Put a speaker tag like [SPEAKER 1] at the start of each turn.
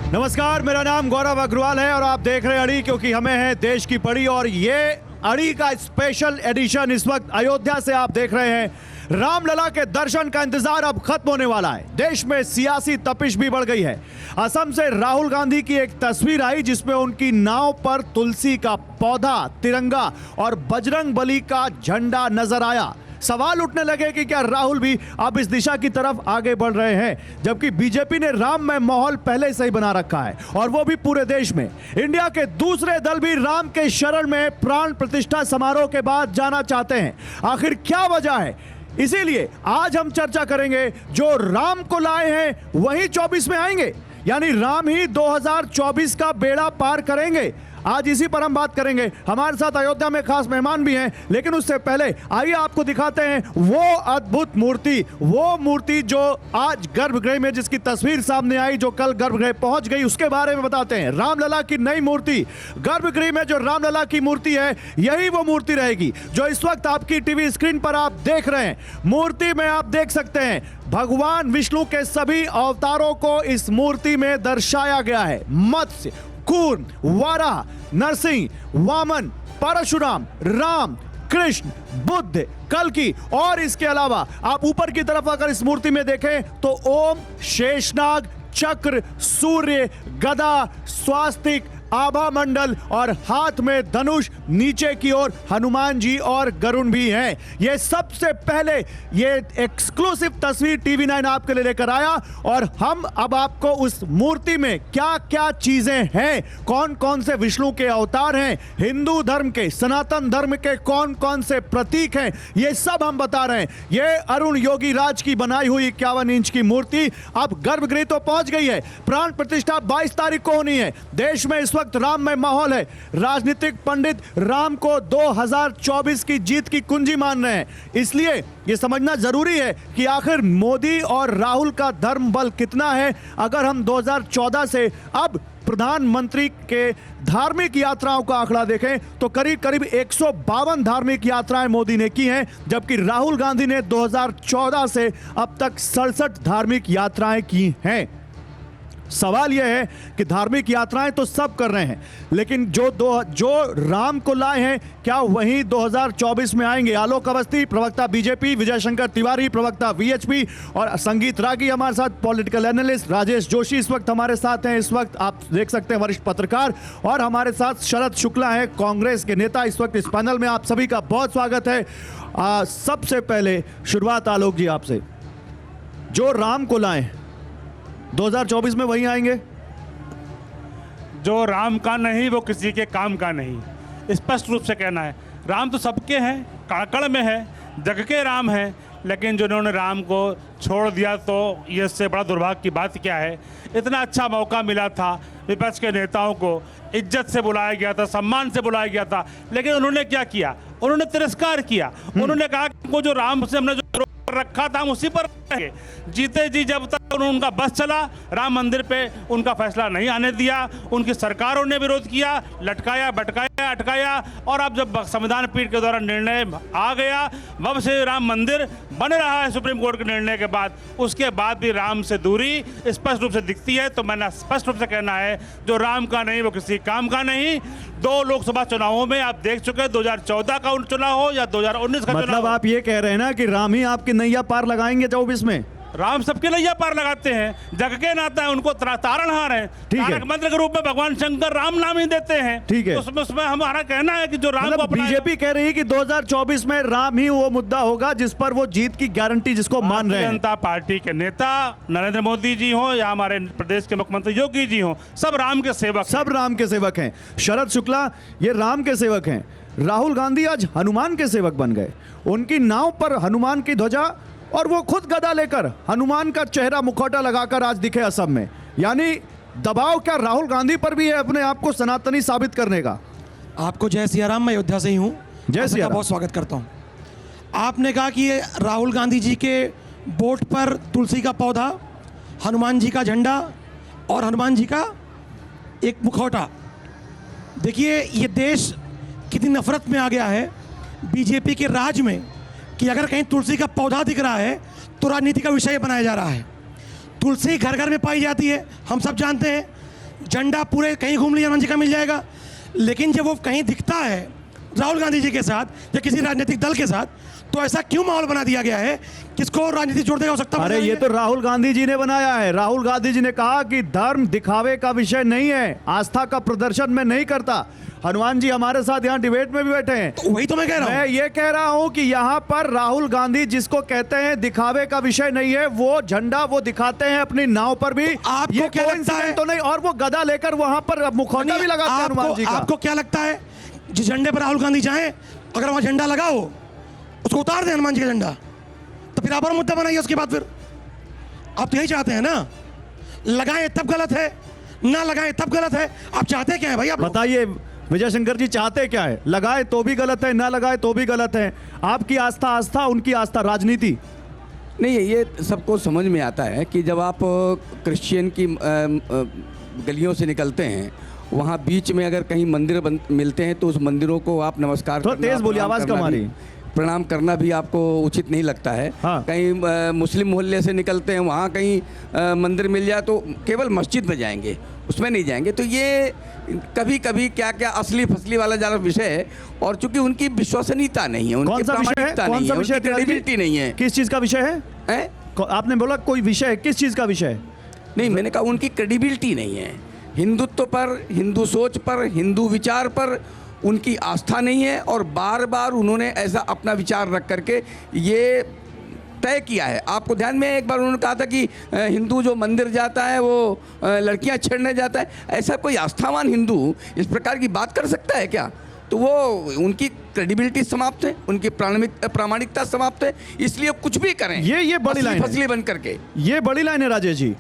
[SPEAKER 1] नमस्कार, मेरा नाम गौरव अग्रवाल है और आप देख रहे हैं अड़ी, क्योंकि हमें है देश की पड़ी। और ये अड़ी का स्पेशल एडिशन इस वक्त अयोध्या से आप देख रहे हैं। रामलला के दर्शन का इंतजार अब खत्म होने वाला है। देश में सियासी तपिश भी बढ़ गई है। असम से राहुल गांधी की एक तस्वीर आई जिसमें उनकी नाव पर तुलसी का पौधा, तिरंगा और बजरंग बली का झंडा नजर आया। सवाल उठने लगे कि क्या राहुल भी अब इस दिशा की तरफ आगे बढ़ रहे हैं, जबकि बीजेपी ने राममय माहौल पहले से ही बना रखा है, और वो भी पूरे देश में। इंडिया के दूसरे दल भी राम के शरण में प्राण प्रतिष्ठा समारोह के बाद जाना चाहते हैं। आखिर क्या वजह है? इसीलिए आज हम चर्चा करेंगे, जो राम को लाए हैं वही 24 में आएंगे, यानी राम ही 2024 का बेड़ा पार करेंगे। आज इसी पर हम बात करेंगे। हमारे साथ अयोध्या में खास मेहमान भी हैं, लेकिन उससे पहले आइए आपको दिखाते हैं वो अद्भुत मूर्ति, वो मूर्ति जो आज गर्भगृह में, जिसकी तस्वीर सामने आई, जो कल गर्भगृह पहुंच गई, उसके बारे में बताते हैं। रामलला की नई मूर्ति गर्भगृह में, जो रामलला की मूर्ति है, यही वो मूर्ति रहेगी जो इस वक्त आपकी टीवी स्क्रीन पर आप देख रहे हैं। मूर्ति में आप देख सकते हैं भगवान विष्णु के सभी अवतारों को इस मूर्ति में दर्शाया गया है। मत्स्य, कूर्म, वाराह, नरसिंह, वामन, परशुराम, राम, कृष्ण, बुद्ध, कल्कि, और इसके अलावा आप ऊपर की तरफ अगर इस मूर्ति में देखें तो ओम, शेषनाग, चक्र, सूर्य, गदा, स्वास्तिक, आभा मंडल और हाथ में धनुष, नीचे की ओर हनुमान जी और गरुण भी हैं। ये सबसे पहले ये एक्सक्लूसिव तस्वीर TV9 आपके लिए लेकर आया, और हम अब आपको उस मूर्ति में क्या क्या चीजें हैं, कौन कौन से विष्णु के अवतार हैं, हिंदू धर्म के, सनातन धर्म के कौन कौन से प्रतीक हैं, ये सब हम बता रहे हैं। ये अरुण योगी राज की बनाई हुई 51 इंच की मूर्ति अब गर्भगृह तो पहुंच गई है। प्राण प्रतिष्ठा 22 तारीख को होनी है। देश में इस वक्त राममय माहौल है। राजनीतिक पंडित राम को 2024 की जीत की कुंजी मान रहे हैं। इसलिए यह समझना जरूरी है कि आखिर मोदी और राहुल का धर्म बल कितना है। अगर हम 2014 से अब प्रधानमंत्री के धार्मिक यात्राओं का आंकड़ा देखें तो करीब करीब 152 धार्मिक यात्राएं मोदी ने की हैं, जबकि राहुल गांधी ने 2014 से अब तक 67 धार्मिक यात्राएं की हैं। सवाल यह है कि धार्मिक यात्राएं तो सब कर रहे हैं, लेकिन जो राम को लाए हैं, क्या वही 2024 में आएंगे? आलोक अवस्थी, प्रवक्ता बीजेपी, विजय शंकर तिवारी, प्रवक्ता VHP, और संगीत रागी हमारे साथ, पॉलिटिकल एनालिस्ट राजेश जोशी इस वक्त हमारे साथ हैं। इस वक्त आप देख सकते हैं वरिष्ठ पत्रकार, और हमारे साथ शरद शुक्ला है, कांग्रेस के नेता, इस वक्त इस पैनल में। आप सभी का बहुत स्वागत है। सबसे पहले शुरुआत आलोक जी आपसे। जो राम को लाए 2024 में वही आएंगे?
[SPEAKER 2] जो राम का नहीं वो किसी के काम का नहीं, स्पष्ट रूप से कहना है। राम तो सबके हैं, काकड़ में है, जग के राम है, लेकिन जिन्होंने राम को छोड़ दिया तो ये इससे बड़ा दुर्भाग्य की बात क्या है। इतना अच्छा मौका मिला था, विपक्ष के नेताओं को इज्जत से बुलाया गया था, सम्मान से बुलाया गया था, लेकिन उन्होंने क्या किया? उन्होंने तिरस्कार किया। उन्होंने कहा कि जो राम से हमने जो रखा था हम उसी पर रहेंगे। जीते जी जब तक उनका बस चला, राम मंदिर पे उनका फैसला नहीं आने दिया। उनकी सरकारों ने विरोध किया, लटकाया, भटकाया, अटकाया, और अब जब संविधान पीठ के द्वारा निर्णय आ गया, वब से राम मंदिर बन रहा है सुप्रीम कोर्ट के निर्णय के बाद। उसके बाद भी राम से दूरी स्पष्ट रूप से दिखती है। तो मैंने स्पष्ट रूप से कहना है, जो राम का नहीं वो किसी काम का नहीं। 2 लोकसभा चुनावों में आप देख चुके, 2014 का चुनाव हो या 2019 का चुनाव।
[SPEAKER 1] मतलब आप ये कह रहे हैं ना कि राम ही आपकी नैया पार लगाएंगे 24 में?
[SPEAKER 2] राम सबके नैया पार लगाते हैं, जग के नाता है, उनको तारणहार है। तारक मंत्र के रूप में भगवान शंकर राम नाम ही देते हैं।
[SPEAKER 1] ठीक है,
[SPEAKER 2] उसमें हमारा कहना है कि जो राम को
[SPEAKER 1] बीजेपी कह रही है कि 2024 में राम ही वो मुद्दा होगा जिस पर वो जीत की गारंटी जिसको मान रहे हैं।
[SPEAKER 2] जनता पार्टी के नेता नरेंद्र मोदी जी हो या हमारे प्रदेश के मुख्यमंत्री योगी जी हो, सब राम के सेवक,
[SPEAKER 1] सब राम के सेवक हैं। शरद शुक्ला, ये राम के सेवक हैं। राहुल गांधी आज हनुमान के सेवक बन गए। उनकी नाव पर हनुमान की ध्वजा, और वो खुद गदा लेकर हनुमान का चेहरा मुखौटा लगाकर आज दिखे असम में। यानी दबाव क्या राहुल गांधी पर भी है अपने आप को सनातनी साबित करने का?
[SPEAKER 3] आपको जय सिया राम, मैं अयोध्या से ही हूँ।
[SPEAKER 1] जय सिया राम,
[SPEAKER 3] बहुत स्वागत करता हूँ। आपने कहा कि ये राहुल गांधी जी के बोट पर तुलसी का पौधा, हनुमान जी का झंडा और हनुमान जी का एक मुखौटा। देखिए ये देश कितनी नफरत में आ गया है बीजेपी के राज में, कि अगर कहीं तुलसी का पौधा दिख रहा है तो राजनीति का विषय बनाया जा रहा है। तुलसी घर घर में पाई जाती है, हम सब जानते हैं। झंडा पूरे कहीं घूम लिया हनुमान जी का मिल जाएगा, लेकिन जब वो कहीं दिखता है राहुल गांधी जी के साथ या किसी राजनीतिक दल के साथ, तो ऐसा क्यों माहौल बना दिया गया है? किसको राजनीति जोड़ने की आवश्यकता
[SPEAKER 1] अरे ये तो राहुल गांधी जी ने बनाया है। राहुल गांधी जी ने कहा कि धर्म दिखावे का विषय नहीं है, आस्था का प्रदर्शन में नहीं करता। हनुमान जी हमारे साथ यहाँ डिबेट में भी बैठे हैं।
[SPEAKER 3] तो वही तो मैं कह रहा
[SPEAKER 1] मैं
[SPEAKER 3] हूँ।
[SPEAKER 1] ये कह रहा हूं कि यहाँ पर राहुल गांधी जिसको कहते हैं दिखावे का विषय नहीं है, वो झंडा वो दिखाते हैं अपनी नाव पर भी।
[SPEAKER 3] आपको
[SPEAKER 1] ये
[SPEAKER 3] क्या लगता है?
[SPEAKER 1] तो नहीं, और वो गदा लेकर वहां पर मुखौटा भी लगाते हैं हनुमान जी का।
[SPEAKER 3] आपको क्या लगता है जिस झंडे पर राहुल गांधी जाए, अगर वहां झंडा लगा हो उसको उतार दें हनुमान जी का झंडा, तो फिर आप और मुद्दा बनाइए उसके बाद। फिर आप तो यही चाहते हैं ना, लगाएं तब गलत है, ना लगाएं तब गलत है। आप चाहते क्या है भाई? आप
[SPEAKER 1] बताइए विजय शंकर जी चाहते क्या है? लगाए तो भी गलत है, ना लगाए तो भी गलत है। आपकी आस्था आस्था, उनकी आस्था राजनीति।
[SPEAKER 4] नहीं, ये सबको समझ में आता है कि जब आप क्रिश्चियन की गलियों से निकलते हैं, वहाँ बीच में अगर कहीं मंदिर मिलते हैं तो उस मंदिरों को आप नमस्कार
[SPEAKER 1] थोड़ा
[SPEAKER 4] करना,
[SPEAKER 1] तेज बोलिए,
[SPEAKER 4] प्रणाम
[SPEAKER 1] आवाज
[SPEAKER 4] करना
[SPEAKER 1] कम आ
[SPEAKER 4] भी-
[SPEAKER 1] रही।
[SPEAKER 4] प्रणाम करना भी आपको उचित नहीं लगता है।
[SPEAKER 1] हाँ।
[SPEAKER 4] कहीं मुस्लिम मोहल्ले से निकलते हैं, वहाँ कहीं मंदिर मिल जाए तो केवल मस्जिद में जाएंगे, उसमें नहीं जाएंगे। तो ये कभी कभी क्या क्या असली फसली वाला ज़्यादा विषय है, और चूंकि उनकी विश्वसनीयता नहीं है,
[SPEAKER 1] कौन
[SPEAKER 4] उनकी
[SPEAKER 1] सा विषय है?
[SPEAKER 4] प्रामाणिकता
[SPEAKER 1] कौन
[SPEAKER 4] नहीं
[SPEAKER 1] सा
[SPEAKER 4] है,
[SPEAKER 1] विषय?
[SPEAKER 4] उनकी क्रेडिबिलिटी नहीं है।
[SPEAKER 1] किस चीज का विषय है?
[SPEAKER 4] हैं?
[SPEAKER 1] आपने बोला कोई विषय है, किस चीज का विषय है?
[SPEAKER 4] नहीं, मैंने कहा उनकी क्रेडिबिलिटी नहीं है। हिंदुत्व पर, हिंदू सोच पर, हिंदू विचार पर उनकी आस्था नहीं है, और बार बार उन्होंने ऐसा अपना विचार रख करके ये तय किया है। आपको ध्यान में एक बार उन्होंने कहा था कि हिंदू जो मंदिर जाता है वो लड़कियां छेड़ने जाता है। ऐसा कोई आस्थावान हिंदू इस प्रकार की बात कर सकता है क्या? तो वो उनकी क्रेडिबिलिटी समाप्त है, उनकी प्रामाणिकता समाप्त है। इसलिए कुछ भी करें,
[SPEAKER 1] ये बड़ी
[SPEAKER 4] असली
[SPEAKER 1] लाइन है।
[SPEAKER 4] फसली बन करके।
[SPEAKER 1] ये बड़ी लाइन है राजेश जी।